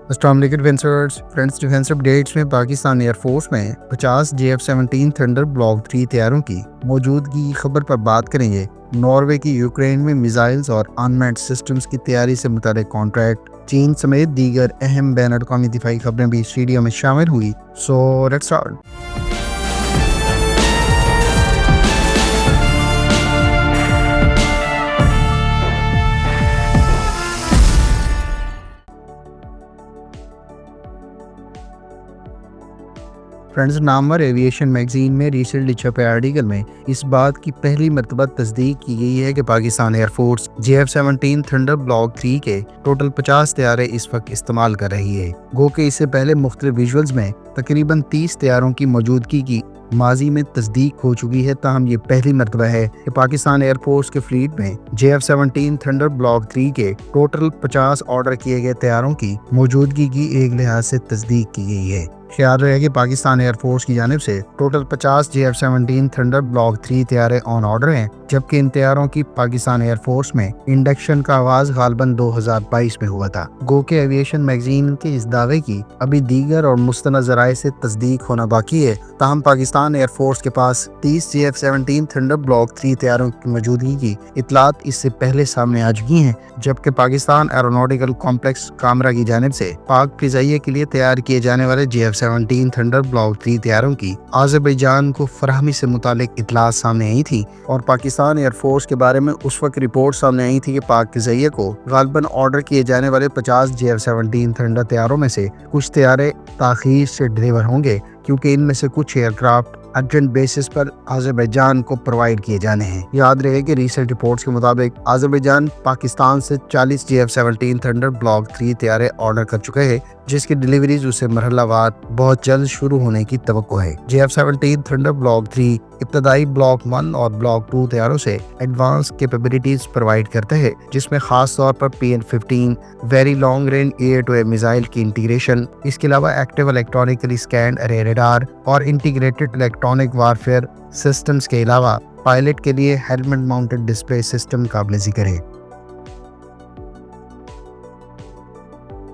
अस्सलाम वालेकुम friends, defence updates में पाकिस्तान एयरफोर्स में 50 JF-17 थंडर ब्लॉक 3 तैयारों की मौजूदगी की खबर पर बात करेंगे। नॉर्वे की यूक्रेन में मिसाइल्स और अनमैन्ड सिस्टम्स की तैयारी से मुताल्लिक कॉन्ट्रैक्ट, चीन समेत दीगर अहम बैन अवी दिफाई खबरें भी इस वीडियो में शामिल हुई। So let's start. Friends, Namvar aviation magazine में रिसेंटली छपे आर्टिकल में इस बात की पहली मरतबा तस्दीक की गई है कि Pakistan air force JF-17 thunder block 3 के टोटल 50 तैयारे इस वक्त इस्तेमाल कर रही है। गो के इससे पहले मुख्तलिफ विजुअल्स में तकरीबन 30 तैयारों की मौजूदगी की माजी में तस्दीक हो चुकी है। ताहम ये पहली मरतबा है कि पाकिस्तान एयरफोर्स के फ्लीट में JF-17 थंडर ब्लॉक 3 के टोटल 50 ऑर्डर किए गए तैयारों की मौजूदगी की एक लिहाज से तस्दीक की गई है। ख्याल रहे कि पाकिस्तान एयरफोर्स की जानिब से टोटल 50 JF-17 थंडर ब्लॉक 3 तैयारे ऑन ऑर्डर हैं, जबकि इन तैयारों की पाकिस्तान एयरफोर्स में इंडक्शन का आगाज गालबन 2022 में हुआ था। गो के एविएशन मैगजीन के इस दावे की अभी दीगर और मुस्तनद ज़राए से तस्दीक होना बाकी है। ताहम पाकिस्तान एयरफोर्स के पास 30 JF-17 थंडर ब्लॉक 3 तैयारों की मौजूदगी की इतलात इससे पहले सामने आ चुकी हैं, जबकि पाकिस्तान एरोनॉटिकल कॉम्प्लेक्स कामरा की जानिब से पाक फिजाइया के लिए तैयार किए जाने वाले JF-17 थंडर ब्लॉक 3 तैयारों की आज़रबैजान को फराहमी से मुतालिक इतलात सामने आई थी और पाकिस्तान एयरफोर्स के बारे में उस वक्त रिपोर्ट सामने आई थी कि पाक फिजाइया को गालबन ऑर्डर किए जाने वाले 50 JF-17 थंडर तैयारों में से कुछ तैयारे ताखीर से डिलीवर होंगे, क्योंकि इनमें से कुछ एयरक्राफ्ट अर्जेंट बेसिस पर आज़रबैजान को प्रोवाइड किए जाने हैं। याद रहे कि रीसेंट रिपोर्ट्स के मुताबिक आज़रबैजान पाकिस्तान से 40 JF-17 थंडर ब्लॉक 3 तैयारे ऑर्डर कर चुके हैं, जिसकी डिलीवरीज उसे मरहलावार बहुत जल्द शुरू होने की तवक्को है। JF-17 थंडर ब्लॉक 3 इब्तदाई ब्लॉक 1 और ब्लॉक 2 तैयारों से एडवांस कैपेबिलिटीज प्रोवाइड करते हैं, जिसमें खास तौर पर PN-15 very long range air to air missile की इंटीग्रेशन, इसके अलावा active electronically scanned array radar और इंटीग्रेटेड इलेक्ट्रॉनिक वारफेयर सिस्टम्स के अलावा पायलट के लिए हेलमेट माउंटेड डिस्प्ले सिस्टम काबिल जिक्र है।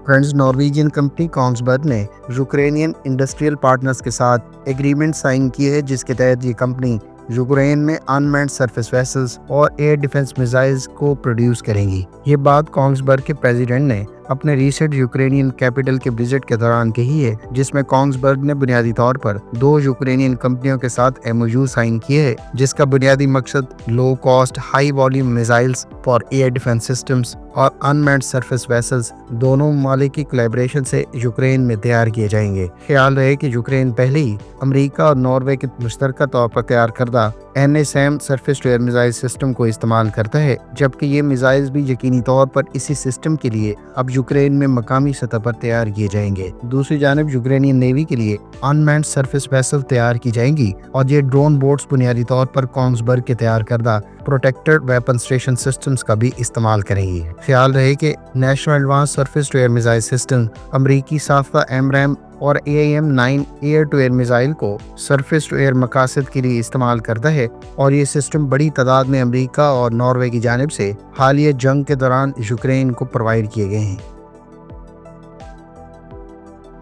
फ्रेंड्स, नॉर्वेजियन कंपनी कॉन्सबर्ग ने यूक्रेनियन इंडस्ट्रियल पार्टनर्स के साथ एग्रीमेंट साइन की है, जिसके तहत ये कंपनी यूक्रेन में अनमैन्ड सरफेस वेसल्स और एयर डिफेंस मिसाइल्स को प्रोड्यूस करेंगी। ये बात कॉन्सबर्ग के प्रेसिडेंट ने अपने रीसेंट यूक्रेनियन कैपिटल के विजिट के दौरान कही है, जिसमें कॉन्सबर्ग ने बुनियादी तौर पर 2 यूक्रेनियन कंपनियों के साथ MOU साइन किए है, जिसका बुनियादी मकसद low cost high volume missiles for air defence systems और अनमैन्ड सरफेस वेसल्स दोनों ममालिक की कोलैबोरेशन से यूक्रेन में तैयार किए जाएंगे। ख्याल रहे कि यूक्रेन पहले ही अमेरिका और नॉर्वे के मुश्तरका तौर पर तैयार करदा NSM surface to air missile system को इस्तेमाल करता है, जबकि ये मिसाइल्स भी यकीनी तौर पर इसी सिस्टम के लिए अब यूक्रेन में मकामी सतह पर तैयार किए जाएंगे। दूसरी जानिब यूक्रेनियन नेवी के लिए अनमैन्ड सरफेस वेसल तैयार की जाएंगी और ये ड्रोन बोट्स बुनियादी तौर पर कॉन्सबर्ग के तैयार करदा प्रोटेक्टेड वेपन स्टेशन सिस्टम्स का भी इस्तेमाल करेंगी। ख्याल रहे कि national advance surface to air missile system अमरीकी साफ़ा AMRAAM और AIM-9 air to air missile को सरफेस टू एयर मकासद के लिए इस्तेमाल करता है और ये सिस्टम बड़ी तादाद में अमेरिका और नॉर्वे की जानिब से हालिया जंग के दौरान यूक्रेन को प्रोवाइड किए गए हैं।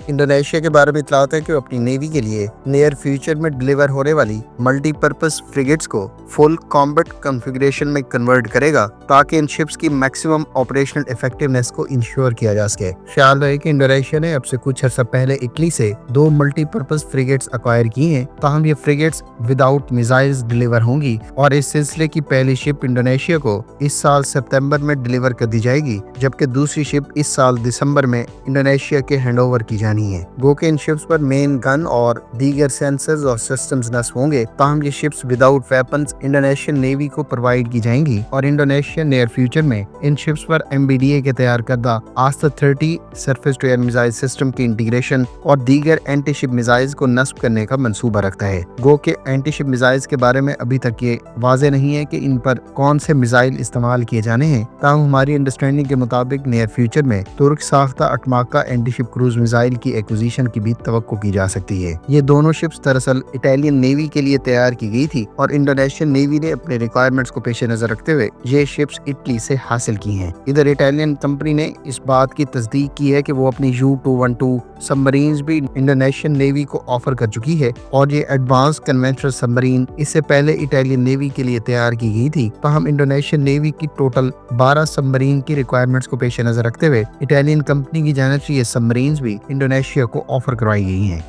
इंडोनेशिया के बारे में इतलात है कि वो अपनी नेवी के लिए नियर फ्यूचर में डिलीवर होने वाली मल्टीपर्पज फ्रिगेट्स को फुल कॉम्बैट कॉन्फ़िगरेशन में कन्वर्ट करेगा, ताकि इन शिप्स की मैक्सिमम ऑपरेशनल इफेक्टिवनेस को इंश्योर किया जा सके। ख्याल रहे कि इंडोनेशिया ने अब से कुछ अर्सा पहले इटली से 2 मल्टीपर्पज फ्रिगेट्स अक्वायर की हैं। ताहम ये फ्रिगेट्स विदाउट मिसाइल्स डिलीवर होंगी और इस सिलसिले की पहली शिप इंडोनेशिया को इस साल सितंबर में डिलीवर कर दी जाएगी, जबकि दूसरी शिप इस साल दिसंबर में इंडोनेशिया के हैंडओवर की जानी है। गो के इन शिप्स पर मेन गन और दीगर सेंसर्स और सिस्टम्स नस्ब होंगे। ताहम ये ships without weapons Indonesian navy को प्रोवाइड की जाएंगी और इंडोनेशिया नियर फ्यूचर में इन शिप्स पर MBDA के तैयार करदा Aster 30 surface to air missile system की इंटीग्रेशन और दीगर एंटी शिप मिसाइल्स को नस्ब करने का मंसूबा रखता है। गो के एंटी शिप मिसाइल्स के बारे में अभी तक ये वाज़े नहीं है कि इन पर कौन से मिसाइल इस्तेमाल किए जाने हैं। ताहम हमारी अंडरस्टैंडिंग के मुताबिक नियर फ्यूचर में तुर्क साख्ता अटमाका एंटी शिप क्रूज मिसाइल की एक्विजिशन की भी तवक्को की जा सकती है। ये दोनों शिप्स दरअसल इटालियन नेवी के लिए तैयार की गई थी और इंडोनेशियन नेवी ने अपने रिक्वायरमेंट्स को पेश नजर रखते हुए ये शिप्स इटली से हासिल की हैं। इधर इटालियन कंपनी ने इस बात की तस्दीक की है कि वो अपनी U-212 सबमरीन्स भी इंडोनेशियन नेवी को ऑफर कर चुकी है और ये एडवांस कन्वेंशनल सबमरीन इससे पहले इटालियन नेवी के लिए तैयार की गई थी। ताहम इंडोनेशियन नेवी की टोटल 12 सबमरीन की रिक्वायरमेंट्स को पेश नजर रखते हुए इटालियन कंपनी की जानिब से ये सबमरीन्स भी इंडोनेशिया को ऑफर करवाई गई हैं।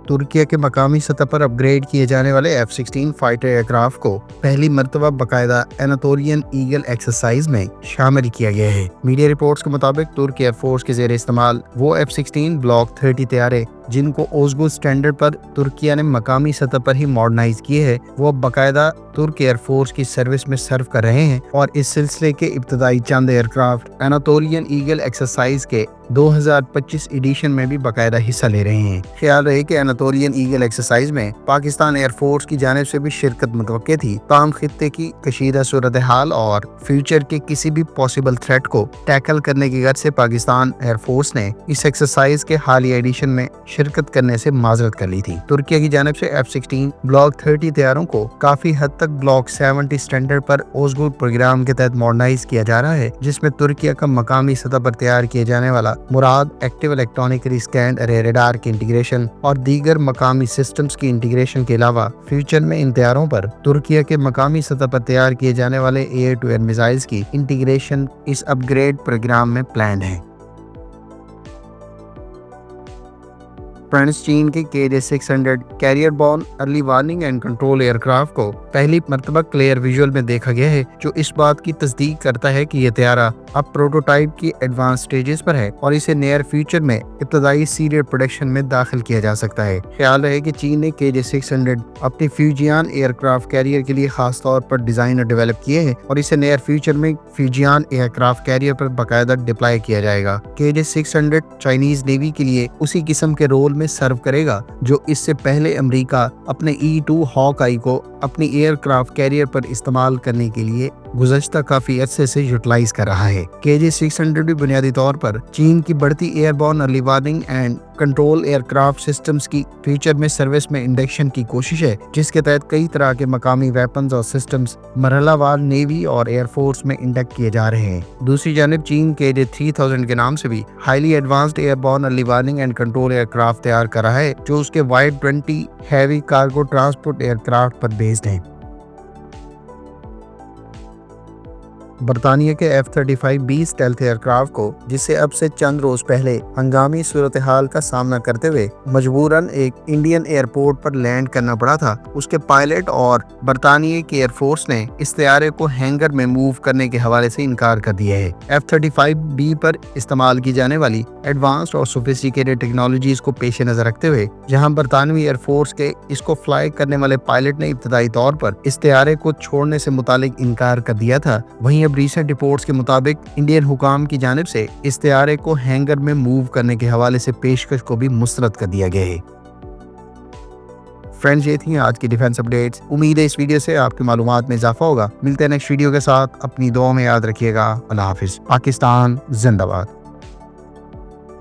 तुर्की के मकामी सतह पर अपग्रेड किए जाने वाले F-16 फाइटर एयरक्राफ्ट को पहली मर्तबा बाकायदा एनातोलियन ईगल एक्सरसाइज में शामिल किया गया है। मीडिया रिपोर्ट्स के मुताबिक तुर्की एयरफोर्स के ज़ेरे इस्तेमाल वो F-16 ब्लॉक 30 तैयारे जिनको ओज़गुल स्टैंडर्ड पर तुर्की ने मकामी सतह पर ही मॉडर्नाइज किए हैं, वो अब बाकायदा तुर्की एयरफोर्स की सर्विस में सर्व कर रहे हैं और इस सिलसिले के इब्तदाई चंद एयरक्राफ्ट एनातोलियन ईगल एक्सरसाइज के 2025 एडिशन में भी बाकायदा हिस्सा ले रहे हैं। ख्याल रहे कि एनातोलियन ईगल एक्सरसाइज में पाकिस्तान एयरफोर्स की जानिब से भी शिरकत मुतवक्के थी। ताहम खित्ते की कशीदा सूरत हाल और फ्यूचर के किसी भी पॉसिबल थ्रेट को टैकल करने की गर्ज से पाकिस्तान एयरफोर्स ने इस एक्सरसाइज के हालिया एडिशन में शिरकत करने से माजरत कर ली थी। तुर्की की जानिब से F-16 ब्लॉक 30 तैयारों को काफी हद तक ब्लॉक 70 स्टैंडर्ड पर ओज़गुल प्रोग्राम के तहत मॉडर्नाइज किया जा रहा है, जिसमें तुर्की का मकामी सतह पर तैयार किए जाने वाला मुराद active electronically scanned array radar की इंटीग्रेशन और दीगर मकामी सिस्टम्स की इंटीग्रेशन के अलावा फ्यूचर में इन तैयारों पर तुर्की के मकामी सतह पर तैयार किए जाने वाले एयर टू एयर मिसाइल्स की इंटीग्रेशन इस अपग्रेड प्रोग्राम में प्लान है। फ्रांस चीन के KJ-600 carrier borne early warning and control aircraft को पहली मर्तबा क्लियर विजुअल में देखा गया है, जो इस बात की तस्दीक करता है कि यह तैयारा अब प्रोटोटाइप की एडवांस स्टेजेस पर है और इसे नियर फ्यूचर में इब्तदाई सीरियल प्रोडक्शन में दाखिल किया जा सकता है। ख्याल रहे कि चीन ने KJ-600 अपनी फ्यूजियान एयरक्राफ्ट कैरियर के लिए खास तौर पर डिजाइन और डेवलप किए हैं और इसे नियर फ्यूचर में फ्यूजियान एयरक्राफ्ट कैरियर पर बाकायदा डिप्लॉय किया जाएगा। KJ-600 चाइनीज नेवी के लिए उसी किस्म के रोल में सर्व करेगा जो इससे पहले अमेरिका अपने E-2 हॉक-आई को अपनी एयरक्राफ्ट कैरियर पर इस्तेमाल करने के लिए गुज़श्ता काफी अरसे से यूटिलाइज कर रहा है। KJ-600 भी बुनियादी तौर पर चीन की बढ़ती airborne early warning and control aircraft systems की फ्यूचर में सर्विस में इंडक्शन की कोशिश है, जिसके तहत कई तरह के मकामी वेपन्स और सिस्टम्स मरहलावार नेवी और एयरफोर्स में इंडक्ट किए जा रहे हैं। दूसरी जानिब चीन KJ-3000 के नाम से भी highly advanced airborne early warning and control aircraft तैयार कर रहा है, जो उसके wide 20 heavy cargo transport aircraft पर बेस्ड है। बरतानिया के F-35B स्टेल्थ एयरक्राफ्ट को, जिसे अब से चंद रोज पहले हंगामी सूरत हाल का सामना करते हुए मजबूरन एक इंडियन एयरपोर्ट पर लैंड करना पड़ा था, उसके पायलट और बरतानिया की एयरफोर्स ने इस तैयारे को हैंगर में मूव करने के हवाले से इनकार कर दिया है। F-35B पर इस्तेमाल की जाने वाली एडवांस्ड और सोफिस्टिकेटेड टेक्नोलॉजीज को पेश नजर रखते हुए जहां बरतानवी एयरफोर्स के इसको फ्लाई करने वाले पायलट ने इब्तदाई तौर पर इस तैयारे को छोड़ने से मुतालिक इनकार कर दिया था, वहीं अब रीसेंट रिपोर्ट्स के मुताबिक इंडियन हुकाम की जानिब से इस तैयारे को हैंगर में मूव करने के हवाले से पेशकश को भी मुस्तरद कर दिया गया है। फ्रेंड्स, ये थी आज की डिफेंस अपडेट्स। उम्मीद है इस वीडियो से आपकी मालूमात में इजाफा होगा। मिलते हैं नेक्स्ट वीडियो के साथ। अपनी दुआ में याद रखिएगा। अल्लाह हाफिज। पाकिस्तान जिंदाबाद।